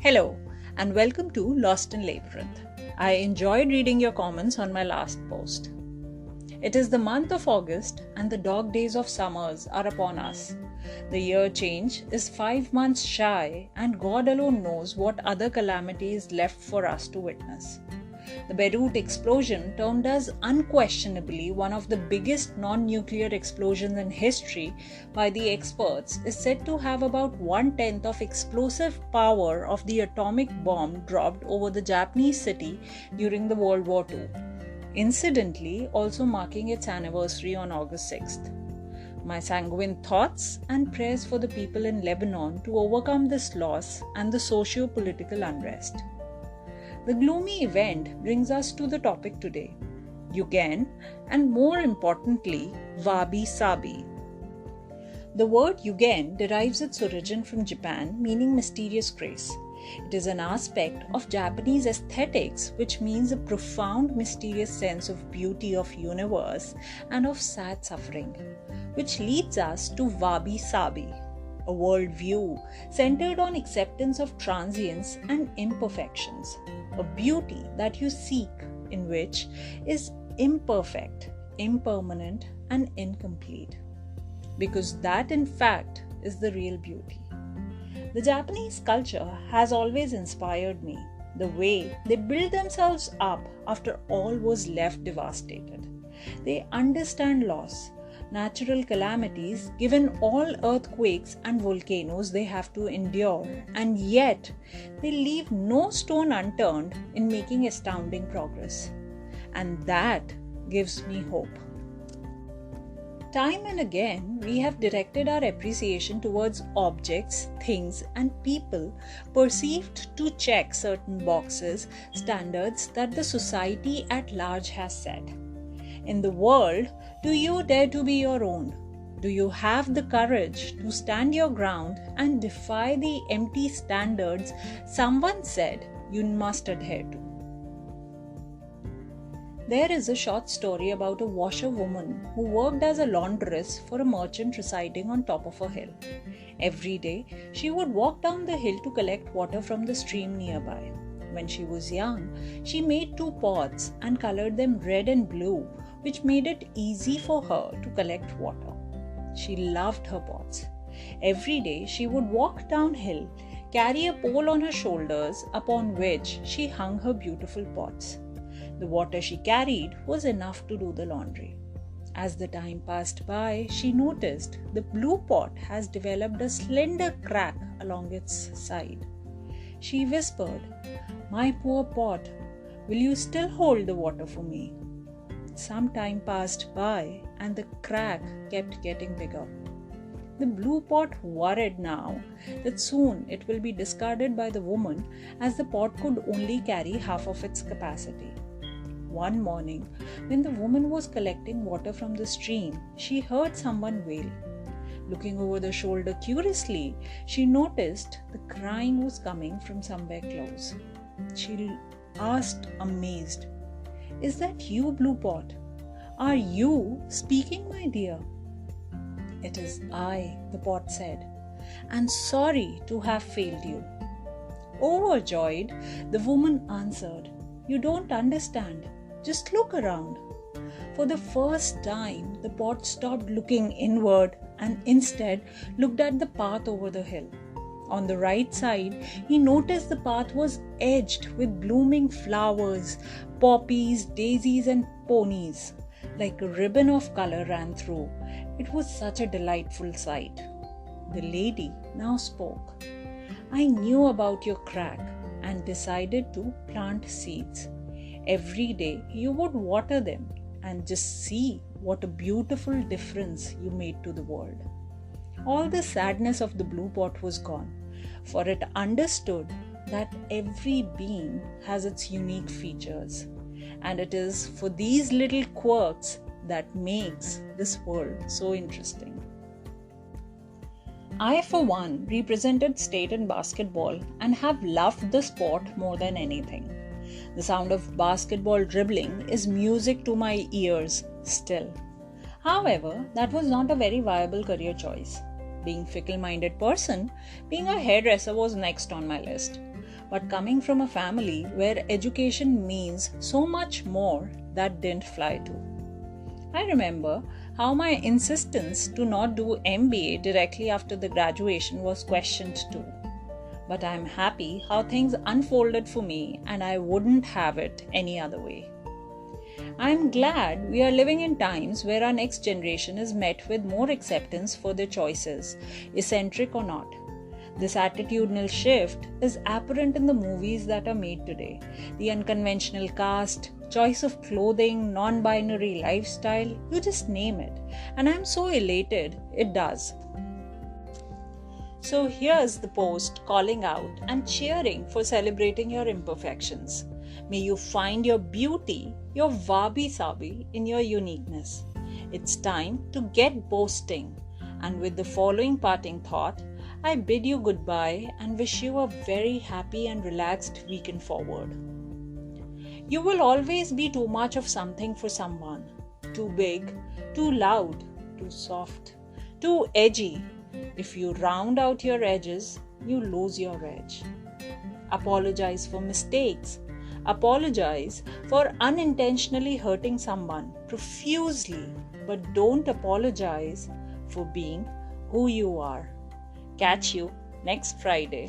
Hello, and welcome to Lost in Labyrinth. I enjoyed reading your comments on my last post. It is the month of August, and the dog days of summers are upon us. The year change is 5 months shy, and God alone knows what other calamity is left for us to witness. The Beirut explosion, termed as unquestionably one of the biggest non-nuclear explosions in history by the experts, is said to have about 1/10 of explosive power of the atomic bomb dropped over the Japanese city during the World War II, incidentally also marking its anniversary on August 6th. My sanguine thoughts and prayers for the people in Lebanon to overcome this loss and the socio-political unrest. The gloomy event brings us to the topic today, Yugen, and more importantly, Wabi-Sabi. The word Yugen derives its origin from Japan, meaning mysterious grace. It is an aspect of Japanese aesthetics which means a profound mysterious sense of beauty of universe and of sad suffering, which leads us to Wabi-Sabi, a worldview centered on acceptance of transience and imperfections, a beauty that you seek in which is imperfect, impermanent, and incomplete, because that in fact is the real beauty. The Japanese culture has always inspired me, the way they build themselves up after all was left devastated. They understand loss, natural calamities, given all earthquakes and volcanoes they have to endure, and yet they leave no stone unturned in making astounding progress. And that gives me hope. Time and again, we have directed our appreciation towards objects, things, and people perceived to check certain boxes, standards that the society at large has set. In the world, do you dare to be your own? Do you have the courage to stand your ground and defy the empty standards someone said you must adhere to? There is a short story about a washerwoman who worked as a laundress for a merchant residing on top of a hill. Every day, she would walk down the hill to collect water from the stream nearby. When she was young, she made 2 pots and colored them red and blue, which made it easy for her to collect water. She loved her pots. Every day, she would walk downhill, carry a pole on her shoulders upon which she hung her beautiful pots. The water she carried was enough to do the laundry. As the time passed by, she noticed the blue pot has developed a slender crack along its side. She whispered, "My poor pot, will you still hold the water for me?" Some time passed by and the crack kept getting bigger. The blue pot worried now that soon it will be discarded by the woman, as the pot could only carry half of its capacity. One morning, when the woman was collecting water from the stream, she heard someone wail. Looking over the shoulder curiously, she noticed the crying was coming from somewhere close. She asked, amazed, "Is that you, Blue Pot? Are you speaking, my dear?" "It is I," the pot said, "and sorry to have failed you." Overjoyed, the woman answered, "You don't understand. Just look around." For the first time, the pot stopped looking inward and instead looked at the path over the hill. On the right side, he noticed the path was edged with blooming flowers, poppies, daisies, and ponies. Like a ribbon of color ran through. It was such a delightful sight. The lady now spoke. "I knew about your crack and decided to plant seeds. Every day you would water them, and just see what a beautiful difference you made to the world." All the sadness of the blue pot was gone, for it understood that every being has its unique features, and it is for these little quirks that makes this world so interesting. I, for one, represented state in basketball and have loved the sport more than anything. The sound of basketball dribbling is music to my ears still. However, that was not a very viable career choice. Being fickle-minded person, being a hairdresser was next on my list. but coming from a family where education means so much more, that didn't fly too. I remember how my insistence to not do MBA directly after the graduation was questioned too. But I'm happy how things unfolded for me, and I wouldn't have it any other way. I'm glad we are living in times where our next generation is met with more acceptance for their choices, eccentric or not. This attitudinal shift is apparent in the movies that are made today. The unconventional cast, choice of clothing, non-binary lifestyle, you just name it. And I'm so elated it does. So here's the post calling out and cheering for celebrating your imperfections. May you find your beauty, your wabi-sabi in your uniqueness. It's time to get boasting. And with the following parting thought, I bid you goodbye and wish you a very happy and relaxed weekend forward. You will always be too much of something for someone. Too big, too loud, too soft, too edgy. If you round out your edges, you lose your edge. Apologize for mistakes. Apologize for unintentionally hurting someone profusely, but don't apologize for being who you are. Catch you next Friday.